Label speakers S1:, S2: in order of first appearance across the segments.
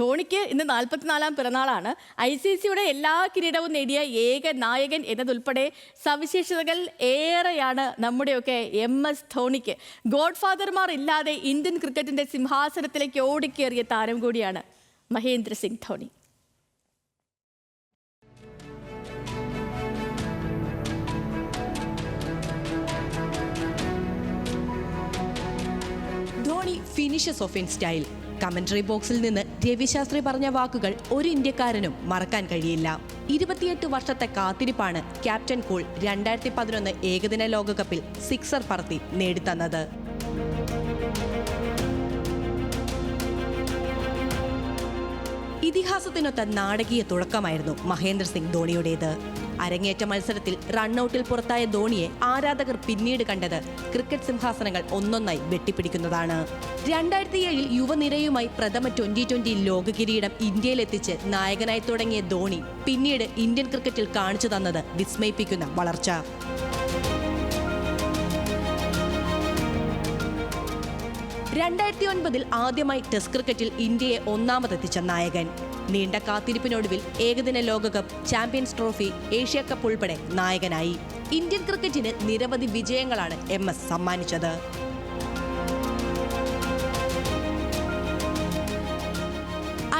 S1: ധോണിക്ക് ഇന്ന് 44-ാം പിറന്നാളാണ്. ICC എല്ലാ കിരീടവും നേടിയ ഏക നായകൻ എന്നതുൾപ്പെടെ സവിശേഷതകൾ ഏറെയാണ് നമ്മുടെയൊക്കെ MS ധോണിക്ക്. ഗോഡ് ഫാദർമാർ ഇല്ലാതെ ഇന്ത്യൻ ക്രിക്കറ്റിന്റെ സിംഹാസനത്തിലേക്ക് ഓടിക്കേറിയ താരം കൂടിയാണ് Mahendra Singh Dhoni.
S2: Dhoni finishes of in style. Commentary ബോക്സിൽ നിന്ന് രവിശാസ്ത്രി പറഞ്ഞ വാക്കുകൾ ഒരു ഇന്ത്യക്കാരനും മറക്കാൻ കഴിയില്ല. 28 വർഷത്തെ കാത്തിരിപ്പാണ് ക്യാപ്റ്റൻ കൂൾ 2011 ഏകദിന ലോകകപ്പിൽ സിക്സർ പറത്തി നേടിത്തന്നത്. ഇതിഹാസത്തിനൊത്ത നാടകീയ തുടക്കമായിരുന്നു മഹേന്ദ്ര സിംഗ് ധോണിയുടേത്. അരങ്ങേറ്റ മത്സരത്തിൽ റണ്ണൌട്ടിൽ പുറത്തായ ധോണിയെ ആരാധകർ പിന്നീട് കണ്ടത് ക്രിക്കറ്റ് സിംഹാസനങ്ങൾ ഒന്നൊന്നായി വെട്ടിപ്പിടിക്കുന്നതാണ്. 2007 യുവനിരയുമായി പ്രഥമ T20 ലോക കിരീടം ഇന്ത്യയിലെത്തിച്ച് നായകനായി തുടങ്ങിയ ധോണി പിന്നീട് ഇന്ത്യൻ ക്രിക്കറ്റിൽ കാണിച്ചു തന്നത് വിസ്മയിപ്പിക്കുന്ന വളർച്ച. 2009 ആദ്യമായി ടെസ്റ്റ് ക്രിക്കറ്റിൽ ഇന്ത്യയെ ഒന്നാമതെത്തിച്ച നായകൻ. നീണ്ട കാത്തിരിപ്പിനൊടുവിൽ ഏകദിന ലോകകപ്പ്, ചാമ്പ്യൻസ് ട്രോഫി, ഏഷ്യ കപ്പ് ഉൾപ്പെടെ നായകനായി. ഇന്ത്യൻ ക്രിക്കറ്റിന് നിരവധി വിജയങ്ങളാണ് MS സമ്മാനിച്ചത്.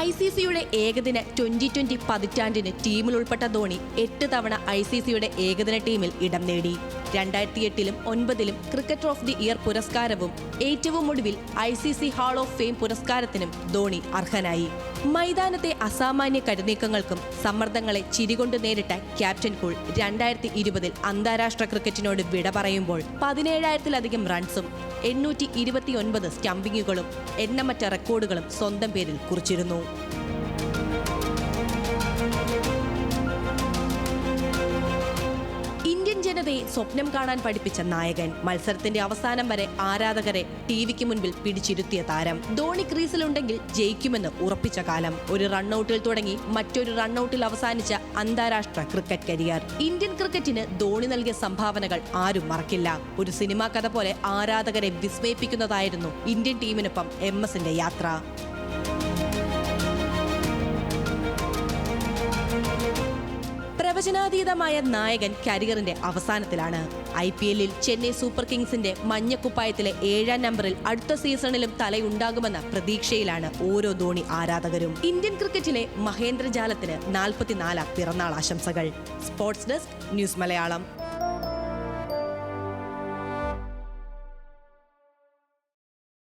S2: ICCയുടെ ഏകദിന 2020 പതിറ്റാണ്ടിന് ടീമിൽ ഉൾപ്പെട്ട ധോണി 8 തവണ ICCയുടെ ഏകദിന ടീമിൽ ഇടം നേടി. 2008-ലും 2009-ലും ക്രിക്കറ്റർ ഓഫ് ദി ഇയർ പുരസ്കാരവും ഏറ്റവും ഒടുവിൽ ICC ഹാൾ ഓഫ് ഫെയിം പുരസ്കാരത്തിനും ധോണി അർഹനായി. മൈതാനത്തെ അസാമാന്യ കരുനീക്കങ്ങൾക്കും സമ്മർദ്ദങ്ങളെ ചിരികൊണ്ട് നേരിട്ട ക്യാപ്റ്റൻ കൂൾ 2020-ൽ അന്താരാഷ്ട്ര ക്രിക്കറ്റിനോട് വിട പറയുമ്പോൾ 17,000-ലധികം റൺസും 829 സ്റ്റംപിങ്ങുകളും എണ്ണമറ്റ റെക്കോർഡുകളും സ്വന്തം പേരിൽ കുറിച്ചിരുന്നു. ഇന്ത്യൻ ജനതയെ സ്വപ്നം കാണാൻ പഠിപ്പിച്ച നായകൻ, മത്സരത്തിന്റെ അവസാനം വരെ ആരാധകരെ ടിവിക്ക് മുൻപിൽ പിടിച്ചിരുത്തിയ താരം. ധോണി ക്രീസിലുണ്ടെങ്കിൽ ജയിക്കുമെന്ന് ഉറപ്പിച്ച കാലം. ഒരു റണ്ണൌട്ടിൽ തുടങ്ങി മറ്റൊരു റണ്ണൌട്ടിൽ അവസാനിച്ച അന്താരാഷ്ട്ര ക്രിക്കറ്റ് കരിയർ. ഇന്ത്യൻ ക്രിക്കറ്റിന് ധോണി നൽകിയ സംഭാവനകൾ ആരും മറക്കില്ല. ഒരു സിനിമാ കഥ പോലെ ആരാധകരെ വിസ്മയിപ്പിക്കുന്നതായിരുന്നു ഇന്ത്യൻ ടീമിനൊപ്പം MS-ന്റെ യാത്ര. പ്രവചനാതീതമായ നായകൻ കരിയറിന്റെ അവസാനത്തിലാണ്. IPL-ൽ ചെന്നൈ സൂപ്പർ കിങ്സിന്റെ മഞ്ഞക്കുപ്പായത്തിലെ 7-ാം നമ്പറിൽ അടുത്ത സീസണിലും തലയുണ്ടാകുമെന്ന പ്രതീക്ഷയിലാണ് ഓരോ ധോണി ആരാധകരും. ഇന്ത്യൻ ക്രിക്കറ്റിലെ മഹേന്ദ്രജാലത്തിന് 44-ാം പിറന്നാൾ ആശംസകൾ. Sports desk, news Malayalam.